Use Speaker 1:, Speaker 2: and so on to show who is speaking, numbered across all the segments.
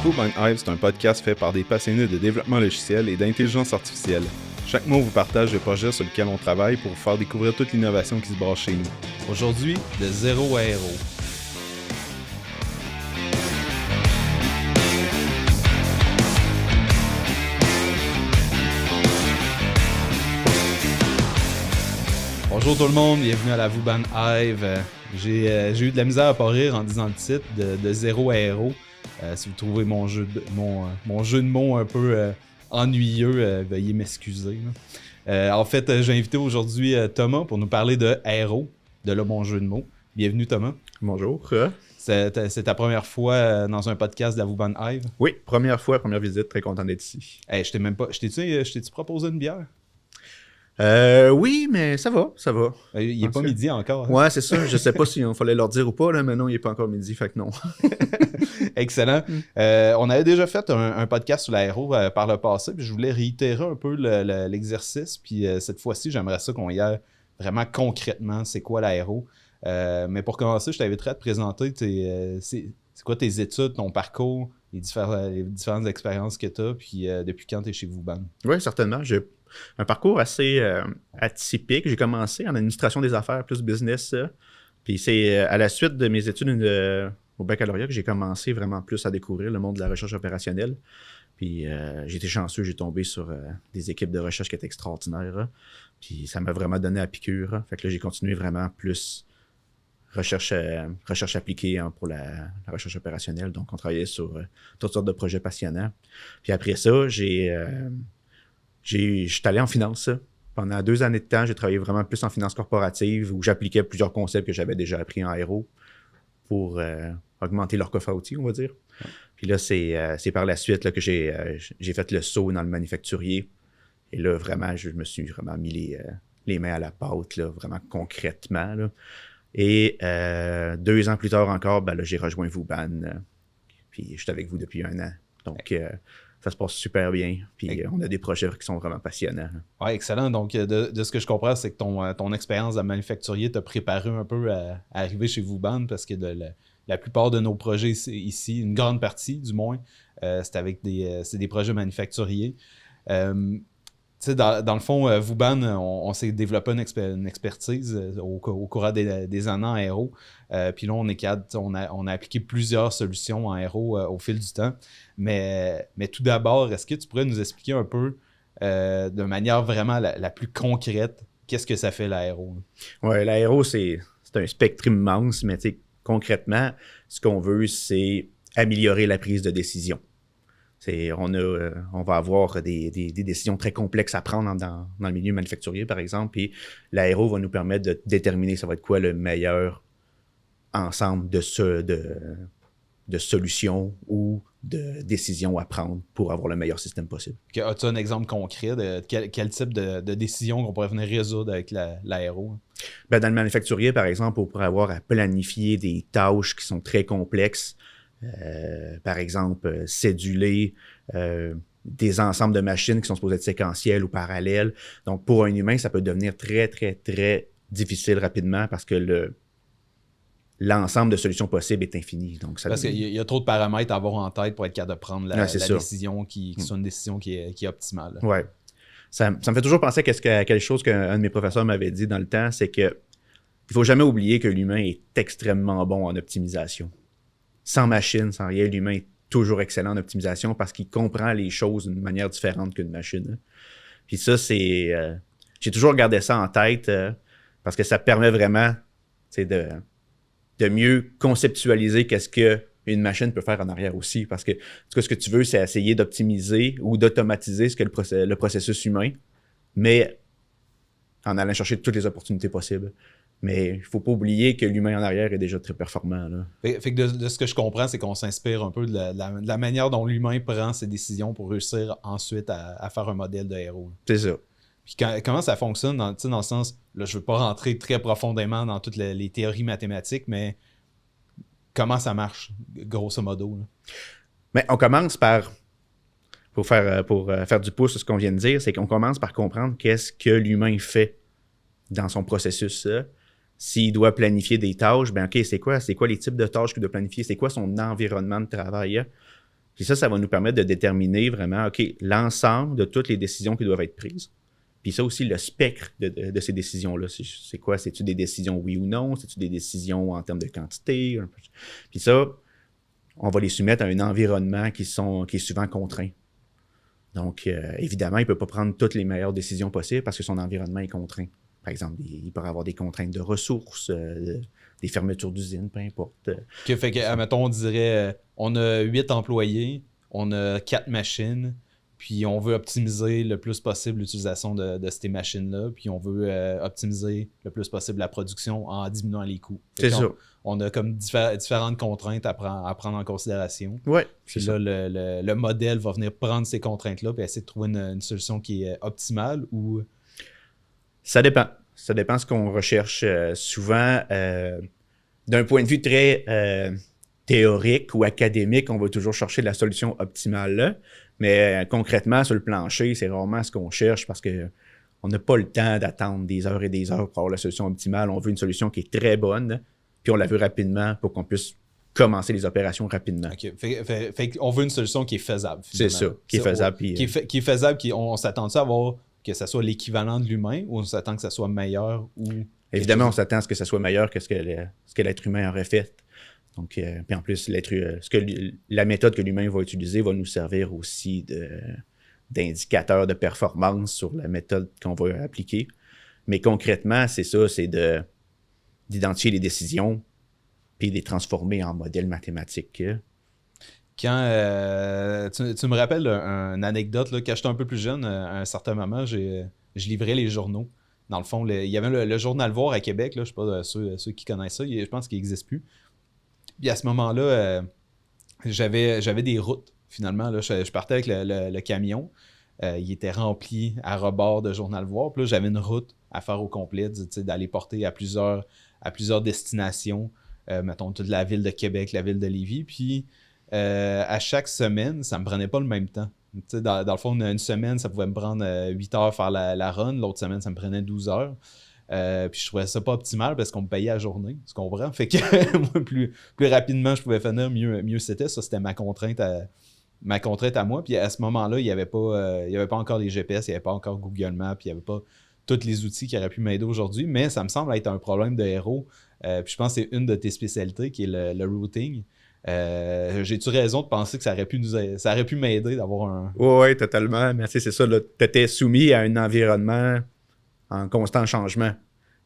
Speaker 1: Who Band Hive, c'est un podcast fait par des passionnés de développement logiciel et d'intelligence artificielle. Chaque mois, on vous partage le projet sur lequel on travaille pour vous faire découvrir toute l'innovation qui se brasse chez nous.
Speaker 2: Aujourd'hui, de zéro à héros. Bonjour tout le monde, bienvenue à la Who Band Hive. J'ai eu de la misère à pas rire en disant le titre de zéro à héros. Si vous trouvez mon jeu de mots un peu ennuyeux, veuillez m'excuser. En fait, j'ai invité aujourd'hui Thomas pour nous parler de héros, de là mon jeu de mots. Bienvenue Thomas.
Speaker 1: Bonjour.
Speaker 2: C'est ta première fois dans un podcast de la Who Band Hive?
Speaker 1: Oui, première fois, première visite, très content d'être ici.
Speaker 2: Hey, je t'ai-tu proposé une bière?
Speaker 1: Oui, mais ça va.
Speaker 2: Il est pas midi encore. Hein?
Speaker 1: Ouais, c'est ça. Je sais pas si on fallait leur dire ou pas, là, mais non, il est pas encore midi, fait que non.
Speaker 2: Excellent. On avait déjà fait un podcast sur l'aéro par le passé, puis je voulais réitérer un peu l'exercice, puis cette fois-ci, j'aimerais ça qu'on y aille vraiment concrètement, c'est quoi l'aéro. Mais pour commencer, je t'inviterais à te présenter c'est quoi tes études, ton parcours, les différentes expériences que tu as, puis depuis quand tu es chez Who Band.
Speaker 1: Oui, certainement. J'ai un parcours assez atypique. J'ai commencé en administration des affaires, plus business. Puis c'est à la suite de mes études au baccalauréat que j'ai commencé vraiment plus à découvrir le monde de la recherche opérationnelle. Puis j'ai été chanceux, j'ai tombé sur des équipes de recherche qui étaient extraordinaires. Puis ça m'a vraiment donné à piqûre. Fait que là, j'ai continué vraiment plus recherche appliquée pour la recherche opérationnelle. Donc, on travaillait sur toutes sortes de projets passionnants. Puis après ça, je suis allé en finance. Pendant 2 années de temps, j'ai travaillé vraiment plus en finance corporative où j'appliquais plusieurs concepts que j'avais déjà appris en aéro pour augmenter leur coffre à outils, on va dire. Ouais. Puis là, c'est par la suite là, que j'ai fait le saut dans le manufacturier. Et là, vraiment, je me suis vraiment mis les mains à la pâte, là, vraiment concrètement. Là. Et 2 ans plus tard encore, ben là, j'ai rejoint Who Band. Puis je suis avec vous depuis 1 an. Donc, ça se passe super bien. Puis on a des projets qui sont vraiment passionnants.
Speaker 2: Oui, excellent. Donc, de ce que je comprends, c'est que ton expérience de manufacturier t'a préparé un peu à arriver chez Who Band parce que la plupart de nos projets ici, une grande partie du moins, c'est des projets manufacturiers. Dans le fond, Who Band, on s'est développé une expertise au cours des années en aéro. Puis là, on a appliqué plusieurs solutions en aéro au fil du temps. Mais tout d'abord, est-ce que tu pourrais nous expliquer un peu de manière vraiment la plus concrète, qu'est-ce que ça fait l'aéro?
Speaker 1: Oui, l'aéro, c'est un spectre immense, mais concrètement, ce qu'on veut, c'est améliorer la prise de décision. On va avoir des décisions très complexes à prendre dans le milieu manufacturier, par exemple, et l'aéro va nous permettre de déterminer ça va être quoi le meilleur ensemble de solutions ou de décisions à prendre pour avoir le meilleur système possible.
Speaker 2: As-tu un exemple concret de quel type de décision qu'on pourrait venir résoudre avec l'aéro?
Speaker 1: Ben, dans le manufacturier, par exemple, on pourrait avoir à planifier des tâches qui sont très complexes. Par exemple, céduler des ensembles de machines qui sont supposées être séquentielles ou parallèles. Donc, pour un humain, ça peut devenir très, très, très difficile rapidement parce que l'ensemble de solutions possibles est infini. Donc,
Speaker 2: parce qu'il y a trop de paramètres à avoir en tête pour être capable de prendre la décision qui soit une décision qui est optimale.
Speaker 1: Oui. Ça me fait toujours penser à quelque chose qu'un de mes professeurs m'avait dit dans le temps, c'est que il ne faut jamais oublier que l'humain est extrêmement bon en optimisation. Sans machine, sans rien, l'humain est toujours excellent en optimisation parce qu'il comprend les choses d'une manière différente qu'une machine. Puis ça, j'ai toujours gardé ça en tête parce que ça permet vraiment de mieux conceptualiser qu'est-ce qu'une machine peut faire en arrière aussi. Parce que en tout cas, ce que tu veux, c'est essayer d'optimiser ou d'automatiser ce que le processus humain, mais en allant chercher toutes les opportunités possibles. Mais il ne faut pas oublier que l'humain en arrière est déjà très performant. Là.
Speaker 2: Fait que de ce que je comprends, c'est qu'on s'inspire un peu de la manière dont l'humain prend ses décisions pour réussir ensuite à faire un modèle de héros.
Speaker 1: C'est ça.
Speaker 2: Puis comment ça fonctionne dans le sens, là, je ne veux pas rentrer très profondément dans toutes les théories mathématiques, mais comment ça marche, grosso modo? Là?
Speaker 1: Mais on commence par, pour faire du pouce sur ce qu'on vient de dire, c'est qu'on commence par comprendre qu'est-ce que l'humain fait dans son processus. S'il doit planifier des tâches, ben OK, c'est quoi les types de tâches qu'il doit planifier? C'est quoi son environnement de travail? Puis ça va nous permettre de déterminer vraiment, OK, l'ensemble de toutes les décisions qui doivent être prises. Puis ça aussi, le spectre de ces décisions-là. C'est quoi? C'est-tu des décisions oui ou non? C'est-tu des décisions en termes de quantité? Puis ça, on va les soumettre à un environnement qui est souvent contraint. Donc, évidemment, il ne peut pas prendre toutes les meilleures décisions possibles parce que son environnement est contraint. Par exemple, il pourrait avoir des contraintes de ressources, des fermetures d'usines, peu importe.
Speaker 2: Fait que, admettons, on dirait, on a 8 employés, on a 4 machines, puis on veut optimiser le plus possible l'utilisation de ces machines-là, puis on veut optimiser le plus possible la production en diminuant les coûts.
Speaker 1: C'est ça.
Speaker 2: On a comme différentes contraintes à prendre en considération.
Speaker 1: Oui,
Speaker 2: puis là, le modèle va venir prendre ces contraintes-là et essayer de trouver une solution qui est optimale ou...
Speaker 1: Ça dépend. Ça dépend de ce qu'on recherche. Souvent, d'un point de vue très théorique ou académique, on va toujours chercher la solution optimale là. Mais concrètement, sur le plancher, c'est rarement ce qu'on cherche parce qu'on n'a pas le temps d'attendre des heures et des heures pour avoir la solution optimale. On veut une solution qui est très bonne, puis on la veut rapidement pour qu'on puisse commencer les opérations rapidement.
Speaker 2: OK. Fait qu'on veut une solution qui est faisable.
Speaker 1: C'est ça, qui est faisable.
Speaker 2: Qui est faisable, on s'attend-tu à avoir que ça soit l'équivalent de l'humain ou on s'attend que ça soit meilleur ou...
Speaker 1: Évidemment, on s'attend à ce que ça soit meilleur que ce que l'être humain aurait fait. Donc, puis en plus, la méthode que l'humain va utiliser va nous servir aussi d'indicateur de performance sur la méthode qu'on va appliquer. Mais concrètement, c'est ça, c'est d'identifier les décisions puis de les transformer en modèles mathématiques.
Speaker 2: Quand tu me rappelles une anecdote, là, quand j'étais un peu plus jeune, à un certain moment, je livrais les journaux. Dans le fond, il y avait le Journal Voir à Québec, là, je ne sais pas ceux qui connaissent ça, je pense qu'il n'existe plus. Puis à ce moment-là, j'avais des routes, finalement. Là, je partais avec le camion. Il était rempli à rebord de Journal Voir. Puis là, j'avais une route à faire au complet, d'aller porter à plusieurs destinations. Mettons, toute la ville de Québec, la ville de Lévis. Puis à chaque semaine, ça ne me prenait pas le même temps. Dans le fond, une semaine, ça pouvait me prendre 8 heures faire la run. L'autre semaine, ça me prenait 12 heures. Puis je trouvais ça pas optimal parce qu'on me payait à la journée, tu comprends? Fait que moi, plus rapidement je pouvais finir, mieux c'était. Ça, c'était ma contrainte à moi. Puis à ce moment-là, il n'y avait pas encore les GPS, il n'y avait pas encore Google Maps, il n'y avait pas tous les outils qui auraient pu m'aider aujourd'hui. Mais ça me semble être un problème de héros. Puis je pense que c'est une de tes spécialités qui est le routing. J'ai-tu raison de penser que ça aurait pu m'aider d'avoir un...
Speaker 1: Oui, totalement. Mais c'est ça, tu étais soumis à un environnement en constant changement.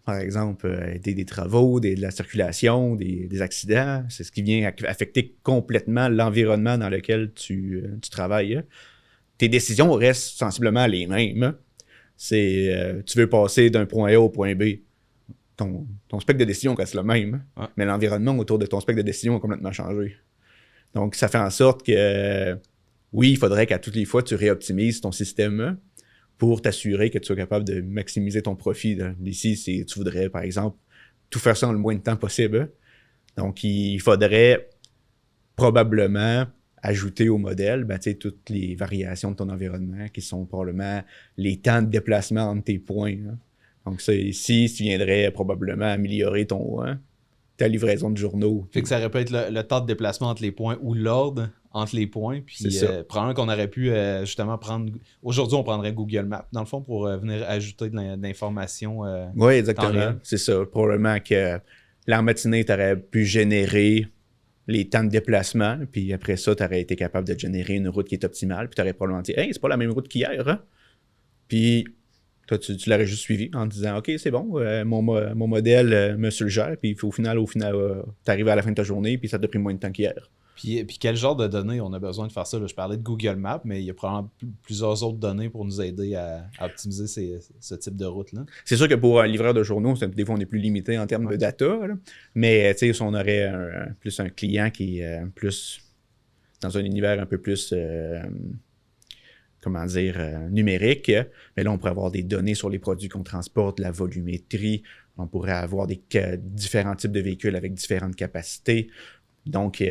Speaker 1: Par exemple, des travaux, de la circulation, des accidents. C'est ce qui vient affecter complètement l'environnement dans lequel tu travailles. Tes décisions restent sensiblement les mêmes. Tu veux passer d'un point A au point B. Ton spectre de décision reste le même.
Speaker 2: Ouais.
Speaker 1: Mais l'environnement autour de ton spectre de décision a complètement changé. Donc, ça fait en sorte que, oui, il faudrait qu'à toutes les fois, tu réoptimises ton système pour t'assurer que tu sois capable de maximiser ton profit. Ici, tu voudrais, par exemple, tout faire ça en le moins de temps possible. Donc, il faudrait probablement ajouter au modèle toutes les variations de ton environnement qui sont probablement les temps de déplacement entre tes points. Donc, ça, ici, tu viendrais probablement améliorer ta livraison de journaux.
Speaker 2: Fait que ça aurait pu être le temps de déplacement entre les points ou l'ordre entre les points. Puis probablement qu'on aurait pu justement prendre... Aujourd'hui, on prendrait Google Maps, dans le fond, pour venir ajouter de l'information.
Speaker 1: Oui, exactement. C'est ça. Probablement que la matinée, tu aurais pu générer les temps de déplacement. Puis après ça, tu aurais été capable de générer une route qui est optimale. Puis tu aurais probablement dit « Hey, c'est pas la même route qu'hier. Hein? » Puis toi, tu l'aurais juste suivi en disant « OK, c'est bon, mon modèle me suggère. » Puis au final, tu arrives à la fin de ta journée, puis ça t'a pris moins de temps qu'hier.
Speaker 2: Puis quel genre de données on a besoin de faire ça? Là, je parlais de Google Maps, mais il y a probablement plusieurs autres données pour nous aider à optimiser ce type de route-là.
Speaker 1: C'est sûr que pour un livreur de journaux, des fois, on est plus limité en termes de data. Là. Mais si on aurait plus un client qui est plus dans un univers un peu plus numérique, mais là, on pourrait avoir des données sur les produits qu'on transporte, la volumétrie. On pourrait avoir différents types de véhicules avec différentes capacités. Donc,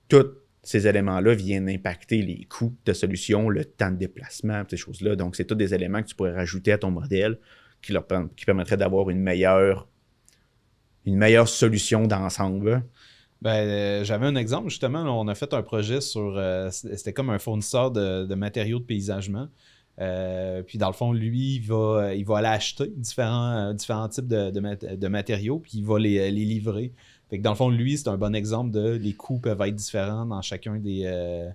Speaker 1: tous ces éléments-là viennent impacter les coûts de solution, le temps de déplacement, ces choses-là. Donc, c'est tous des éléments que tu pourrais rajouter à ton modèle qui permettraient d'avoir une meilleure solution d'ensemble.
Speaker 2: J'avais un exemple, justement, là, on a fait un projet sur, c'était comme un fournisseur de matériaux de paysagement. Puis dans le fond, lui, il va aller acheter différents types de matériaux, puis il va les livrer. Fait que dans le fond, lui, c'est un bon exemple de les coûts peuvent être différents dans chacun des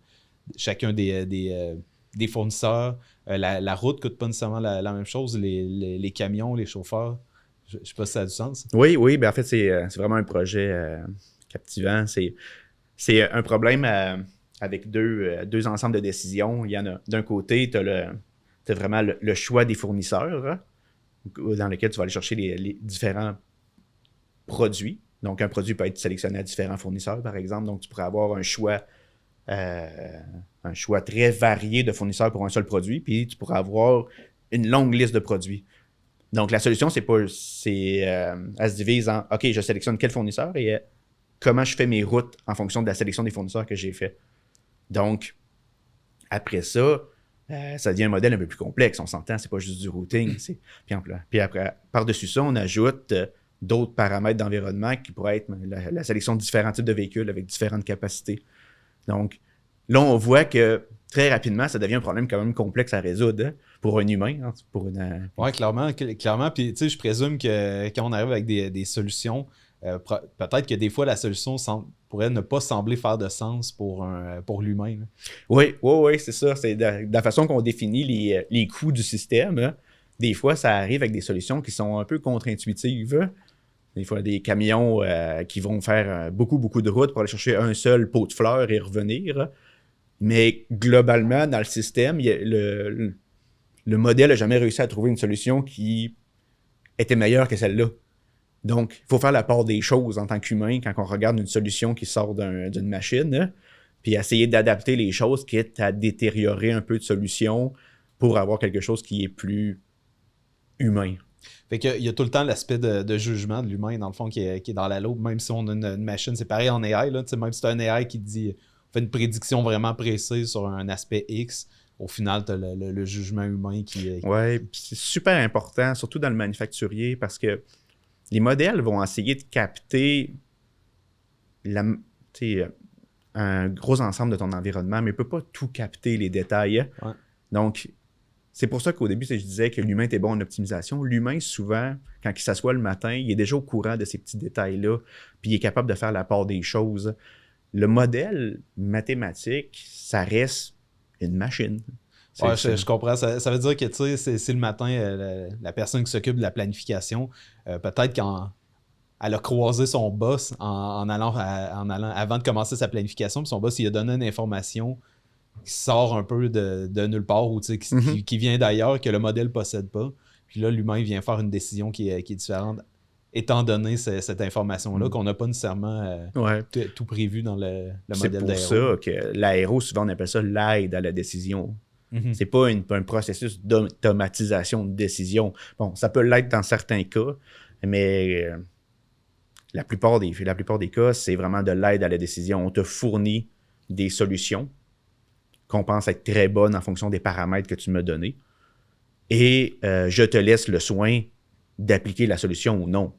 Speaker 2: fournisseurs. La route coûte pas nécessairement la même chose. Les camions, les chauffeurs, je sais pas si ça a du sens.
Speaker 1: Oui, ben en fait, c'est vraiment un projet captivant. C'est un problème avec deux ensembles de décisions. Il y en a d'un côté, tu as vraiment le choix des fournisseurs, hein, dans lequel tu vas aller chercher les différents produits. Donc, un produit peut être sélectionné à différents fournisseurs, par exemple. Donc, tu pourrais avoir un choix très varié de fournisseurs pour un seul produit, puis tu pourrais avoir une longue liste de produits. Donc, la solution, elle se divise en, OK, je sélectionne quel fournisseur et comment je fais mes routes en fonction de la sélection des fournisseurs que j'ai fait. Donc, après ça, ça devient un modèle un peu plus complexe. On s'entend, c'est pas juste du routing. Puis après, par-dessus ça, on ajoute d'autres paramètres d'environnement qui pourraient être la sélection de différents types de véhicules avec différentes capacités. Donc, là, on voit que très rapidement, ça devient un problème quand même complexe à résoudre, hein, pour un humain. Hein,
Speaker 2: Oui, clairement. Puis, tu sais, je présume que quand on arrive avec des solutions, peut-être que des fois, la solution pourrait ne pas sembler faire de sens pour l'humain.
Speaker 1: Oui, c'est ça. C'est de la façon qu'on définit les coûts du système. Hein. Des fois, ça arrive avec des solutions qui sont un peu contre-intuitives. Hein. Des fois, des camions qui vont faire beaucoup de routes pour aller chercher un seul pot de fleurs et revenir. Mais globalement, dans le système, le modèle n'a jamais réussi à trouver une solution qui était meilleure que celle-là. Donc, il faut faire la part des choses en tant qu'humain quand on regarde une solution qui sort d'une machine, hein, puis essayer d'adapter les choses, quitte à détériorer un peu de solution pour avoir quelque chose qui est plus humain.
Speaker 2: Fait qu'il y a tout le temps l'aspect de jugement de l'humain, dans le fond, qui est dans la loupe, même si on a une machine. C'est pareil en AI, là, même si tu as un AI qui dit fait une prédiction vraiment précise sur un aspect X, au final, tu as le jugement humain qui est.
Speaker 1: Oui, c'est super important, surtout dans le manufacturier, parce que les modèles vont essayer de capter un gros ensemble de ton environnement, mais ne peut pas tout capter les détails.
Speaker 2: Ouais.
Speaker 1: Donc, c'est pour ça qu'au début, je disais que l'humain était bon en optimisation. L'humain, souvent, quand il s'assoit le matin, il est déjà au courant de ces petits détails-là, puis il est capable de faire la part des choses. Le modèle mathématique, ça reste une machine.
Speaker 2: Ouais, je comprends. Ça veut dire que, tu sais, c'est le matin, la personne qui s'occupe de la planification, peut-être quand elle a croisé son boss en allant avant de commencer sa planification, puis son boss, il a donné une information qui sort un peu de nulle part ou qui vient d'ailleurs, que le modèle ne possède pas. Puis là, l'humain vient faire une décision qui est différente, étant donné cette information-là, qu'on n'a pas nécessairement tout prévu dans le modèle d'aéro.
Speaker 1: C'est pour ça que l'aéro, souvent, on appelle ça l'aide à la décision. C'est pas un processus d'automatisation de décision. Bon, ça peut l'être dans certains cas, mais la plupart des cas, c'est vraiment de l'aide à la décision. On te fournit des solutions qu'on pense être très bonnes en fonction des paramètres que tu m'as donnés. Et je te laisse le soin d'appliquer la solution ou non.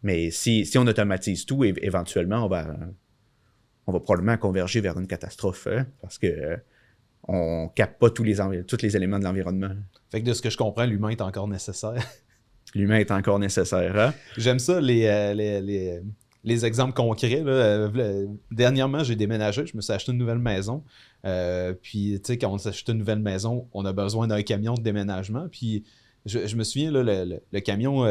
Speaker 1: Mais si on automatise tout, éventuellement, on va probablement converger vers une catastrophe, hein, parce que on ne capte pas tous les éléments de l'environnement.
Speaker 2: Fait que de ce que je comprends, l'humain est encore nécessaire.
Speaker 1: L'humain est encore nécessaire. Hein?
Speaker 2: J'aime ça, les exemples concrets. Là. Dernièrement, j'ai déménagé, je me suis acheté une nouvelle maison. Puis, tu sais, quand on s'achète une nouvelle maison, on a besoin d'un camion de déménagement. Puis, je me souviens, là, le camion,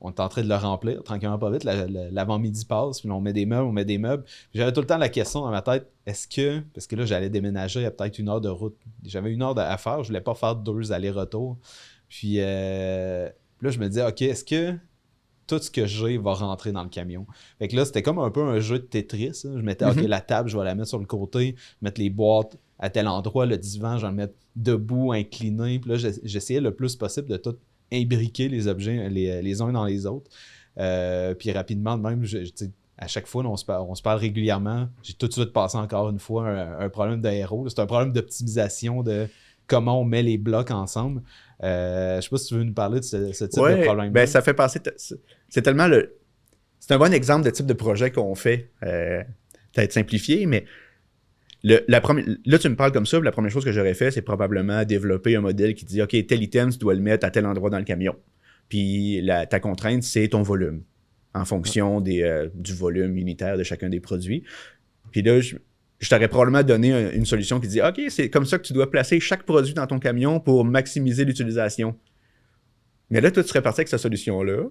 Speaker 2: on est en train de le remplir tranquillement pas vite. L'avant-midi passe, puis on met des meubles. Puis j'avais tout le temps la question dans ma tête, parce que là, j'allais déménager à peut-être 1 heure de route. J'avais 1 heure à faire, je voulais pas faire 2 allers-retours. Puis là, je me disais, OK, est-ce que tout ce que j'ai va rentrer dans le camion? Fait que là, c'était comme un peu un jeu de Tetris. Hein. Je mettais, OK, la table, je vais la mettre sur le côté, mettre les boîtes à tel endroit, le divan, je vais le mettre debout, incliné. Puis là, j'essayais le plus possible de tout imbriquer les objets les uns dans les autres. Puis rapidement, même, à chaque fois, on se parle régulièrement. J'ai tout de suite passé encore une fois un problème d'aéro. C'est un problème d'optimisation de comment on met les blocs ensemble. Je sais pas si tu veux nous parler de ce type de problème.
Speaker 1: Ben, ça fait passer. C'est tellement c'est un bon exemple de type de projet qu'on fait, peut-être simplifié, mais là, tu me parles comme ça, la première chose que j'aurais fait, c'est probablement développer un modèle qui dit, OK, tel item, tu dois le mettre à tel endroit dans le camion. Puis ta contrainte, c'est ton volume, en fonction du volume unitaire de chacun des produits. Puis là, je t'aurais probablement donné une solution qui dit, OK, c'est comme ça que tu dois placer chaque produit dans ton camion pour maximiser l'utilisation. Mais là, toi, tu serais parti avec cette solution-là.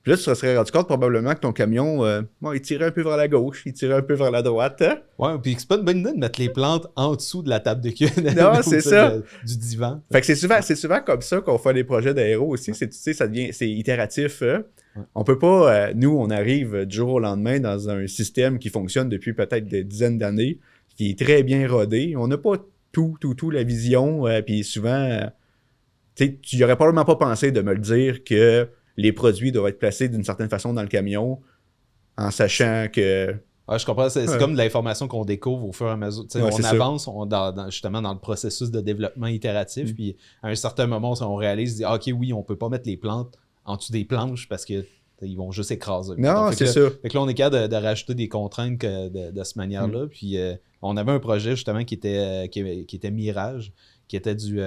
Speaker 1: Puis là, tu te serais rendu compte probablement que ton camion, il tirait un peu vers la gauche, il tirait un peu vers la droite. Hein?
Speaker 2: Ouais, puis c'est pas une bonne idée de mettre les plantes en dessous de la table de cuisine.
Speaker 1: Non, c'est ça.
Speaker 2: Du divan.
Speaker 1: Fait que c'est souvent comme ça qu'on fait des projets d'aéro aussi. Tu sais, c'est itératif. On peut pas, nous, on arrive du jour au lendemain dans un système qui fonctionne depuis peut-être des dizaines d'années, qui est très bien rodé. On n'a pas tout la vision. Puis souvent, tu n'y aurais probablement pas pensé de me le dire que les produits doivent être placés d'une certaine façon dans le camion en sachant que...
Speaker 2: Ouais, je comprends. C'est comme de l'information qu'on découvre au fur et à mesure. Ouais, on avance justement dans le processus de développement itératif. Puis à un certain moment, on réalise, OK, oui, on peut pas mettre les plantes en dessous des planches parce que ils vont juste écraser.
Speaker 1: Non, c'est ça.
Speaker 2: Fait que là, on est capable de rajouter des contraintes de cette manière-là. Puis on avait un projet justement qui était Mirage, qui était du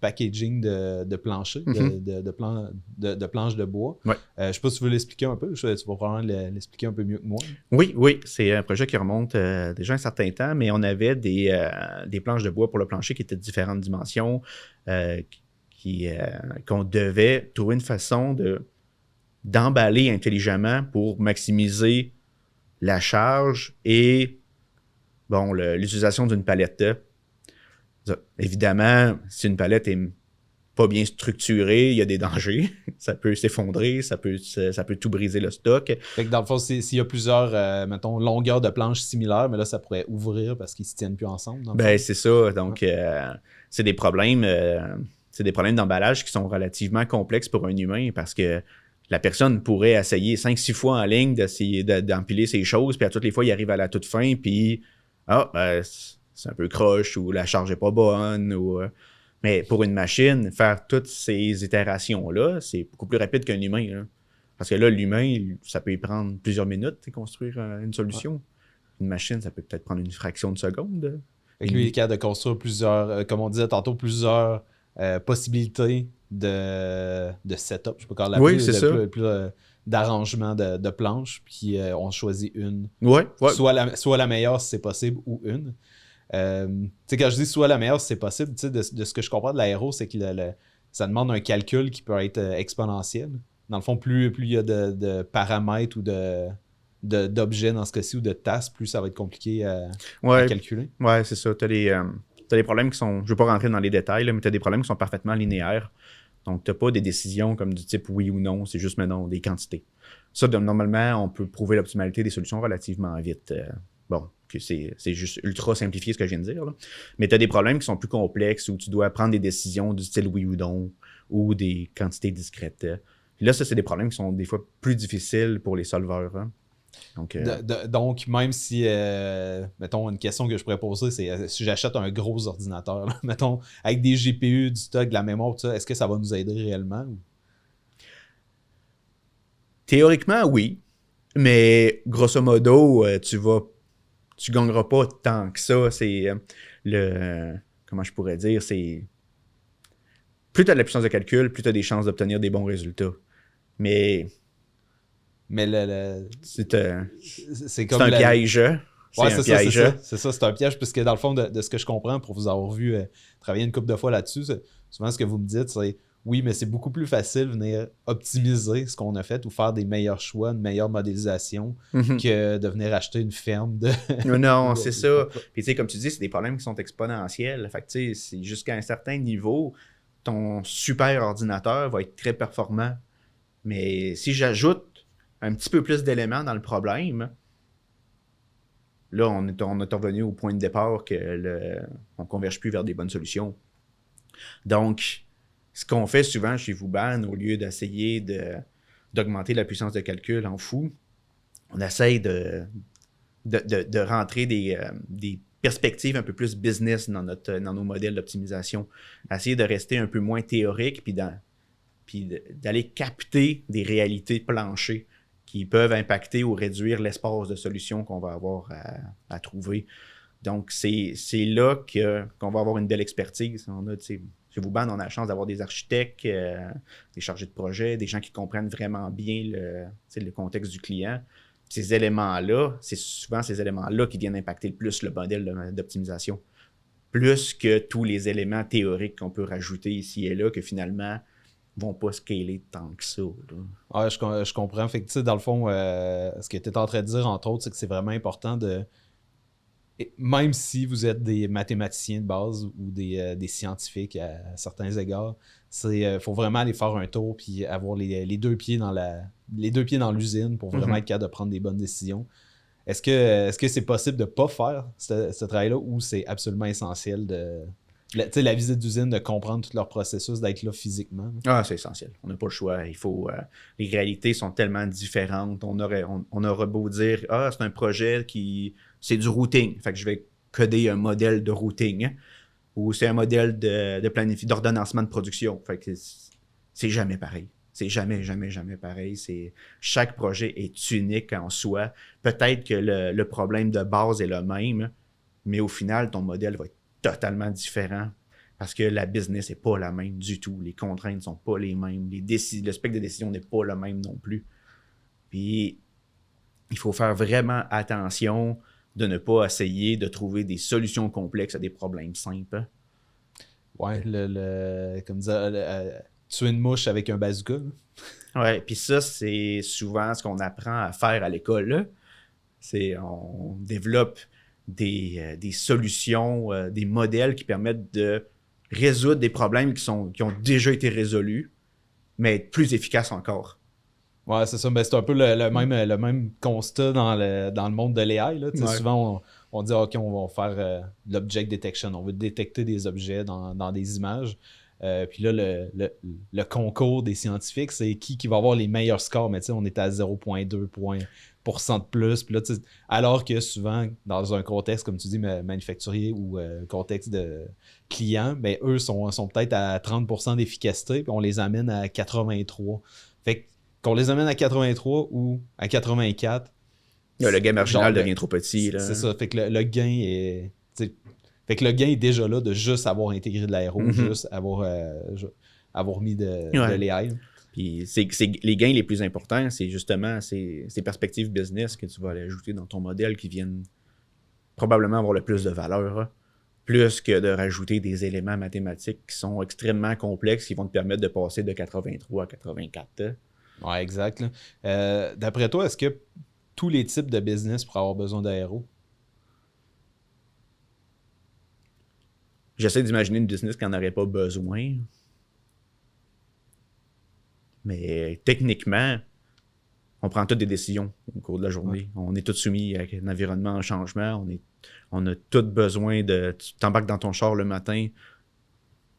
Speaker 2: packaging de plancher, de planches de bois.
Speaker 1: Ouais.
Speaker 2: Je sais pas si tu veux l'expliquer un peu. Tu vas probablement l'expliquer un peu mieux que moi.
Speaker 1: Oui. C'est un projet qui remonte déjà un certain temps, mais on avait des planches de bois pour le plancher qui étaient de différentes dimensions, qu'on devait trouver une façon d'emballer intelligemment pour maximiser la charge et l'utilisation d'une palette. Évidemment, si une palette est pas bien structurée, il y a des dangers. Ça peut s'effondrer, ça peut tout briser le stock.
Speaker 2: Fait que dans le fond, s'il y a plusieurs, mettons, longueurs de planches similaires, mais là, ça pourrait ouvrir parce qu'ils ne se tiennent plus ensemble.
Speaker 1: C'est ça. Donc, c'est des problèmes d'emballage qui sont relativement complexes pour un humain parce que la personne pourrait essayer 5-6 fois en ligne d'essayer d'empiler ses choses, puis à toutes les fois, il arrive à la toute fin, puis c'est un peu croche ou la charge n'est pas bonne. Mais pour une machine, faire toutes ces itérations-là, c'est beaucoup plus rapide qu'un humain. Là. Parce que là, l'humain, ça peut y prendre plusieurs minutes de construire une solution. Ouais. Une machine, ça peut peut-être prendre une fraction de seconde.
Speaker 2: Fait que lui, il est capable de construire plusieurs, comme on disait tantôt, plusieurs possibilités de setup. Je sais pas comment l'appeler.
Speaker 1: Oui, c'est ça.
Speaker 2: Plus d'arrangement de planches, puis on choisit une.
Speaker 1: Ouais.
Speaker 2: Soit la meilleure si c'est possible, ou une. Quand je dis soit la meilleure si c'est possible, de ce que je comprends de l'aéro, c'est que ça demande un calcul qui peut être exponentiel. Dans le fond, plus il y a de paramètres ou d'objets dans ce cas-ci ou de tasses, plus ça va être compliqué à calculer.
Speaker 1: Ouais, c'est ça. T'as des problèmes qui sont, je ne veux pas rentrer dans les détails, là, mais tu as des problèmes qui sont parfaitement linéaires. Donc, tu n'as pas des décisions comme du type oui ou non, c'est juste maintenant des quantités. Ça, normalement, on peut prouver l'optimalité des solutions relativement vite. Que c'est juste ultra simplifié ce que je viens de dire. Là. Mais tu as des problèmes qui sont plus complexes où tu dois prendre des décisions du style oui ou non ou des quantités discrètes. Puis là, ça, c'est des problèmes qui sont des fois plus difficiles pour les solveurs. Hein.
Speaker 2: Donc, même si, mettons, une question que je pourrais poser, c'est si j'achète un gros ordinateur, là, mettons, avec des GPU, du stock, de la mémoire, tout ça, est-ce que ça va nous aider réellement? Ou?
Speaker 1: Théoriquement, oui. Mais grosso modo, tu gagneras pas tant que ça. C'est comment je pourrais dire, c'est plus tu as de la puissance de calcul, plus tu as des chances d'obtenir des bons résultats. Mais c'est comme un piège.
Speaker 2: C'est ça, c'est un piège, puisque dans le fond, de ce que je comprends, pour vous avoir vu travailler une couple de fois là-dessus, souvent ce que vous me dites, c'est oui, mais c'est beaucoup plus facile de venir optimiser ce qu'on a fait ou faire des meilleurs choix, une meilleure modélisation que de venir acheter une ferme de...
Speaker 1: Non, c'est ça. Puis tu sais, comme tu dis, c'est des problèmes qui sont exponentiels. Fait que tu sais, c'est jusqu'à un certain niveau, ton super ordinateur va être très performant. Mais si j'ajoute un petit peu plus d'éléments dans le problème, là, on est revenu au point de départ que on ne converge plus vers des bonnes solutions. Donc, ce qu'on fait souvent chez Vauban, au lieu d'essayer d'augmenter la puissance de calcul en fou, on essaye de rentrer des perspectives un peu plus business dans nos modèles d'optimisation. Essayer de rester un peu moins théorique puis d'aller capter des réalités planchées qui peuvent impacter ou réduire l'espace de solutions qu'on va avoir à trouver. Donc, c'est là qu'on va avoir une belle expertise. On a, chez Wooban, on a la chance d'avoir des architectes, des chargés de projet, des gens qui comprennent vraiment bien le contexte du client. Ces éléments-là, c'est souvent ces éléments-là qui viennent impacter le plus le modèle d'optimisation. Plus que tous les éléments théoriques qu'on peut rajouter ici et là, que finalement vont pas scaler tant que ça.
Speaker 2: Ouais, je comprends. Fait que, dans le fond, ce que tu es en train de dire, entre autres, c'est que c'est vraiment important de... Même si vous êtes des mathématiciens de base ou des scientifiques à certains égards, il faut vraiment aller faire un tour puis avoir les deux pieds dans l'usine pour vraiment être capable de prendre des bonnes décisions. Est-ce que c'est possible de ne pas faire ce travail-là ou c'est absolument essentiel la visite d'usine, de comprendre tout leur processus, d'être là physiquement?
Speaker 1: Ah, c'est essentiel. On n'a pas le choix. Il faut. Les réalités sont tellement différentes. On aurait beau dire c'est un projet c'est du routing. Fait que je vais coder un modèle de routing. Ou c'est un modèle d'ordonnancement de production. Fait que c'est jamais pareil. C'est jamais pareil. Chaque projet est unique en soi. Peut-être que le problème de base est le même, mais au final, ton modèle va être totalement différent parce que la business n'est pas la même du tout. Les contraintes ne sont pas les mêmes. Le spectre de décision n'est pas le même non plus. Puis, il faut faire vraiment attention de ne pas essayer de trouver des solutions complexes à des problèmes simples.
Speaker 2: Ouais, comme dire, tuer une mouche avec un bazooka.
Speaker 1: Ouais, puis ça, c'est souvent ce qu'on apprend à faire à l'école. On développe des solutions, des modèles qui permettent de résoudre des problèmes qui ont déjà été résolus, mais être plus efficaces encore.
Speaker 2: Ouais, c'est ça. Ben, c'est un peu le même constat dans le monde de l'AI. Ouais. Souvent, on dit OK, on va faire de l'object detection. On veut détecter des objets dans des images. Puis là, le concours des scientifiques, c'est qui va avoir les meilleurs scores. Mais tu sais, on est à 0,2% de plus. Puis là, alors que souvent, dans un contexte, comme tu dis, manufacturier ou contexte de client, ben, eux sont peut-être à 30% d'efficacité, puis on les amène à 83%. Fait que qu'on les amène à 83 ou à 84.
Speaker 1: Le gain marginal devient trop petit. Là.
Speaker 2: C'est ça. Fait que le gain est. Fait que le gain est déjà là de juste avoir intégré de l'aéro, juste avoir mis de l'AI.
Speaker 1: Puis les gains les plus importants, c'est justement ces perspectives business que tu vas aller ajouter dans ton modèle qui viennent probablement avoir le plus de valeur, plus que de rajouter des éléments mathématiques qui sont extrêmement complexes qui vont te permettre de passer de 83 à 84.
Speaker 2: Ouais, exact. D'après toi, est-ce que tous les types de business pourraient avoir besoin d'aéro?
Speaker 1: J'essaie d'imaginer une business qui n'en aurait pas besoin. Mais techniquement, on prend toutes des décisions au cours de la journée. Ouais. On est tous soumis à un environnement en changement. On a tous besoin de... Tu t'embarques dans ton char le matin.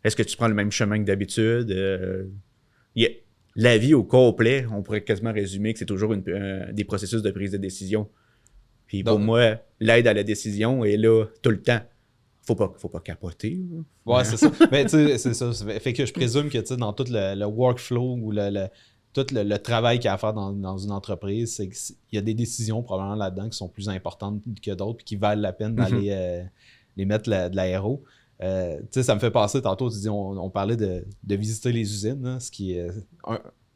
Speaker 1: Est-ce que tu prends le même chemin que d'habitude? La vie au complet, on pourrait quasiment résumer que c'est toujours des processus de prise de décision. Puis pour moi, l'aide à la décision est là tout le temps. Faut pas capoter.
Speaker 2: Ouais, c'est ça. Mais tu sais, c'est ça. Fait que je présume que dans tout le workflow ou tout le travail qu'il y a à faire dans une entreprise, c'est qu'il y a des décisions probablement là-dedans qui sont plus importantes que d'autres et qui valent la peine d'aller les mettre de l'aéro. Tu sais, ça me fait penser, tantôt, tu dis, on parlait de visiter les usines, hein, ce qui est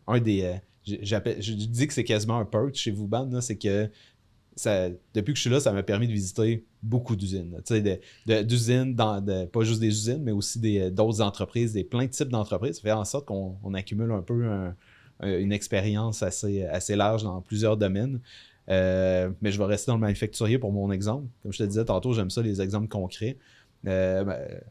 Speaker 2: un des... je dis que c'est quasiment un perk chez Wooban, c'est que depuis que je suis là, ça m'a permis de visiter beaucoup d'usines. Tu sais, d'usines, pas juste des usines, mais aussi d'autres entreprises, plein de types d'entreprises. Ça fait en sorte qu'on accumule un peu une expérience assez large dans plusieurs domaines. Mais je vais rester dans le manufacturier pour mon exemple. Comme je te disais tantôt, j'aime ça, les exemples concrets. À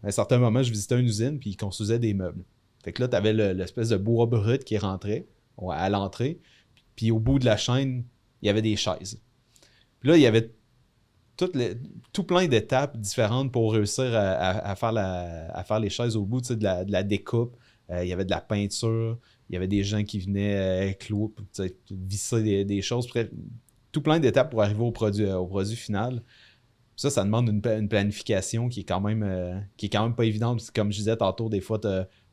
Speaker 2: un certain moment, je visitais une usine puis ils construisaient des meubles. Fait que là, tu avais l'espèce de bois brut qui rentrait à l'entrée. Puis au bout de la chaîne, il y avait des chaises. Puis là, il y avait tout plein d'étapes différentes pour réussir à faire les chaises au bout, tu sais, de la découpe. Il y avait de la peinture. Il y avait des gens qui venaient visser des choses. Tout plein d'étapes pour arriver au produit final. Ça demande une planification qui est quand même pas évidente. Comme je disais tantôt, des fois,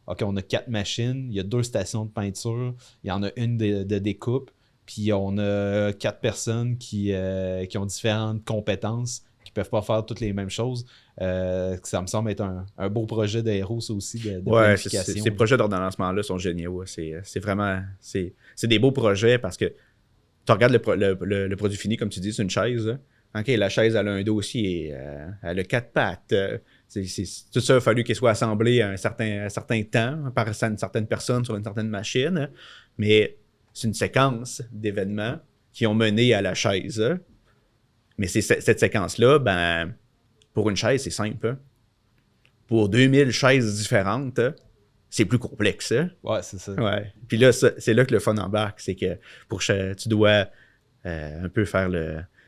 Speaker 2: OK, on a 4 machines, il y a 2 stations de peinture, il y en a une de découpe. puis on a 4 personnes qui ont différentes compétences, qui peuvent pas faire toutes les mêmes choses. Ça me semble être un beau projet d'aéro, ça aussi, de planification.
Speaker 1: Ces projets d'ordonnancement-là sont géniaux. C'est vraiment... C'est des beaux projets parce que tu regardes le produit fini, comme tu dis, c'est une chaise. Là. OK, la chaise, elle a un dossier, elle a 4 pattes. Tout ça, il a fallu qu'elle soit assemblée à un certain temps par une certaine personne sur une certaine machine. Mais c'est une séquence d'événements qui ont mené à la chaise. Mais cette séquence-là, ben, pour une chaise, c'est simple. Hein. Pour 2000 chaises différentes, c'est plus complexe. Hein.
Speaker 2: Ouais, c'est ça.
Speaker 1: Ouais. Puis là, c'est là que le fun embarque. C'est que tu dois un peu faire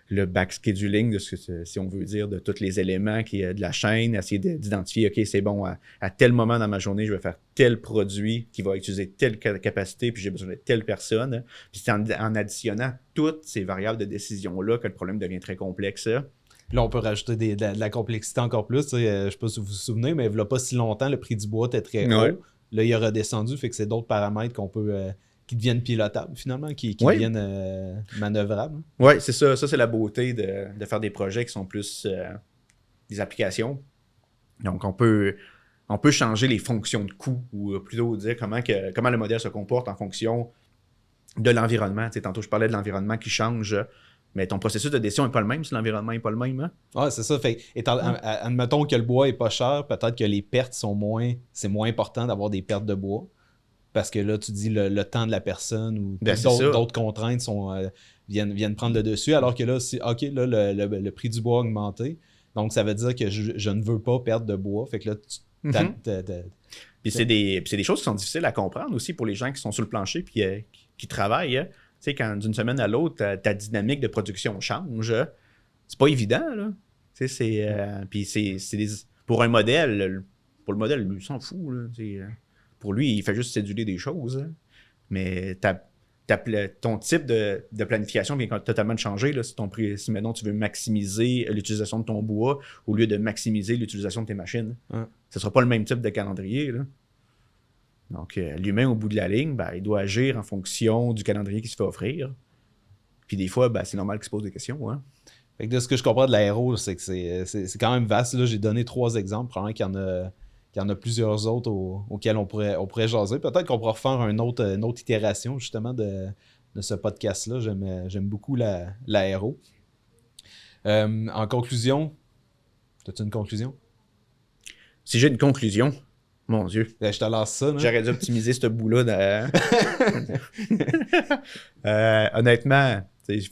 Speaker 1: le backscheduling de si on veut dire, de tous les éléments de la chaîne, essayer d'identifier, OK, c'est bon, à tel moment dans ma journée, je vais faire tel produit qui va utiliser telle capacité, puis j'ai besoin de telle personne. Puis c'est en additionnant toutes ces variables de décision-là que le problème devient très complexe.
Speaker 2: Puis là, on peut rajouter de la complexité encore plus. Je ne sais pas si vous vous souvenez, mais il n'y a pas si longtemps, le prix du bois était très haut. Là, il a redescendu, fait que c'est d'autres paramètres qu'on peut... qui deviennent pilotables, finalement, qui deviennent manœuvrables.
Speaker 1: Oui, c'est ça. Ça, c'est la beauté de faire des projets qui sont plus des applications. Donc, on peut changer les fonctions de coût, ou plutôt dire comment le modèle se comporte en fonction de l'environnement. Tu sais, tantôt, je parlais de l'environnement qui change, mais ton processus de décision n'est pas le même si l'environnement n'est pas le même. Hein?
Speaker 2: Oui, c'est ça. Fait, admettons que le bois n'est pas cher, peut-être que les pertes sont moins... C'est moins important d'avoir des pertes de bois. Parce que là, tu dis le temps de la personne ou d'autres contraintes viennent prendre le dessus. Alors que là, OK, là, le prix du bois a augmenté. Donc, ça veut dire que je ne veux pas perdre de bois. Fait que là,
Speaker 1: Puis c'est des choses qui sont difficiles à comprendre aussi pour les gens qui sont sur le plancher et qui travaillent. Hein. Tu sais, quand d'une semaine à l'autre, ta dynamique de production change, c'est pas évident, là. Tu sais, puis pour un modèle, pour le modèle, lui, il s'en fout, là. Pour lui, il fait juste céduler des choses. Hein. Mais ton type de planification vient totalement de changer. Là, si maintenant tu veux maximiser l'utilisation de ton bois au lieu de maximiser l'utilisation de tes machines. Hein. Ce ne sera pas le même type de calendrier. Là. Donc, l'humain, au bout de la ligne, ben, il doit agir en fonction du calendrier qui se fait offrir. Puis des fois, ben, c'est normal qu'il se pose des questions. Hein.
Speaker 2: Fait que de ce que je comprends de l'aéro, c'est que c'est quand même vaste. Là, j'ai donné 3 exemples. Probablement qu'il y en a plusieurs autres auxquels on pourrait jaser. Peut-être qu'on pourra refaire une autre itération, justement, de ce podcast-là. J'aime beaucoup l'aéro. En conclusion, as-tu une conclusion?
Speaker 1: Si j'ai une conclusion, mon Dieu.
Speaker 2: Je te lance ça. Là.
Speaker 1: J'aurais dû optimiser ce bout-là. Honnêtement, il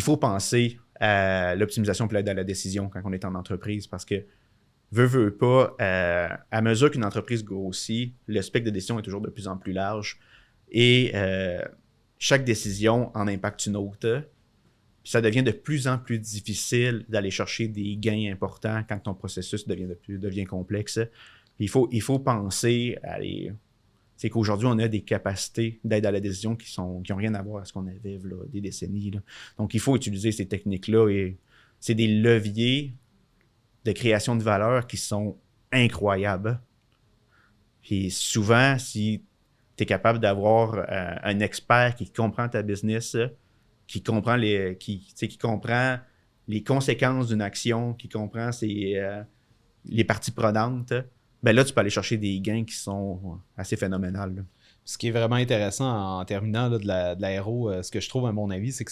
Speaker 1: faut penser à l'optimisation pour l'aide à la décision quand on est en entreprise parce que veut pas, à mesure qu'une entreprise grossit, le spectre de décision est toujours de plus en plus large et chaque décision en impacte une autre. Puis ça devient de plus en plus difficile d'aller chercher des gains importants quand ton processus devient complexe. Puis il faut penser à c'est qu'aujourd'hui, on a des capacités d'aide à la décision qui n'ont rien à voir à ce qu'on avait là, des décennies. Là. Donc, il faut utiliser ces techniques-là et c'est des leviers de création de valeur qui sont incroyables. Puis souvent, si tu es capable d'avoir un expert qui comprend ta business, qui comprend les conséquences d'une action, qui comprend les parties prenantes, ben là, tu peux aller chercher des gains qui sont assez phénoménales. Là.
Speaker 2: Ce qui est vraiment intéressant en terminant là, de l'aéro, ce que je trouve à mon avis, c'est que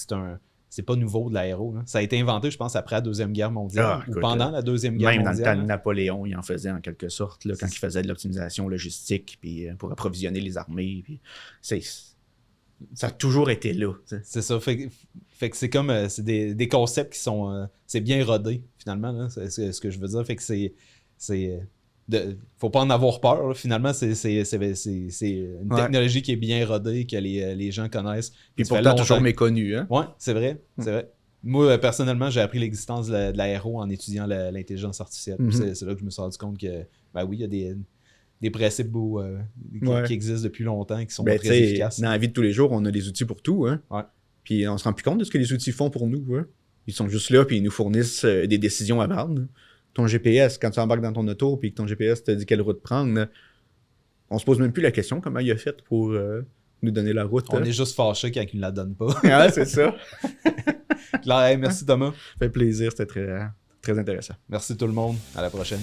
Speaker 2: c'est pas nouveau de l'aéro. Là. Ça a été inventé, je pense, après la Deuxième Guerre mondiale ou pendant la Deuxième Guerre mondiale.
Speaker 1: Même dans le temps de Napoléon, il en faisait en quelque sorte, là, quand il faisait de l'optimisation logistique puis, pour approvisionner les armées. Puis, ça a toujours été là. T'sais.
Speaker 2: C'est ça. Fait que c'est comme c'est des concepts qui sont... c'est bien rodé, finalement. Là, c'est ce que je veux dire. Fait que faut pas en avoir peur. Là. Finalement, c'est une technologie qui est bien rodée, que les gens connaissent.
Speaker 1: Puis pourtant toujours méconnue. Hein?
Speaker 2: Oui, c'est vrai. C'est vrai. Moi, personnellement, j'ai appris l'existence de l'aéro en étudiant l'intelligence artificielle. C'est là que je me suis rendu compte que, ben oui, il y a des principes qui existent depuis longtemps, qui sont très efficaces.
Speaker 1: Dans la vie de tous les jours, on a des outils pour tout. Hein?
Speaker 2: Ouais.
Speaker 1: Puis on se rend plus compte de ce que les outils font pour nous. Hein? Ils sont juste là, puis ils nous fournissent des décisions à prendre. Ton GPS, quand tu embarques dans ton auto puis que ton GPS te dit quelle route prendre, on se pose même plus la question comment il a fait pour nous donner la route.
Speaker 2: On est juste fâchés quand ils ne la donnent pas.
Speaker 1: Ah, c'est ça.
Speaker 2: Claire, hey, merci Thomas.
Speaker 1: Ça fait plaisir, c'était très, très intéressant.
Speaker 2: Merci tout le monde. À la prochaine.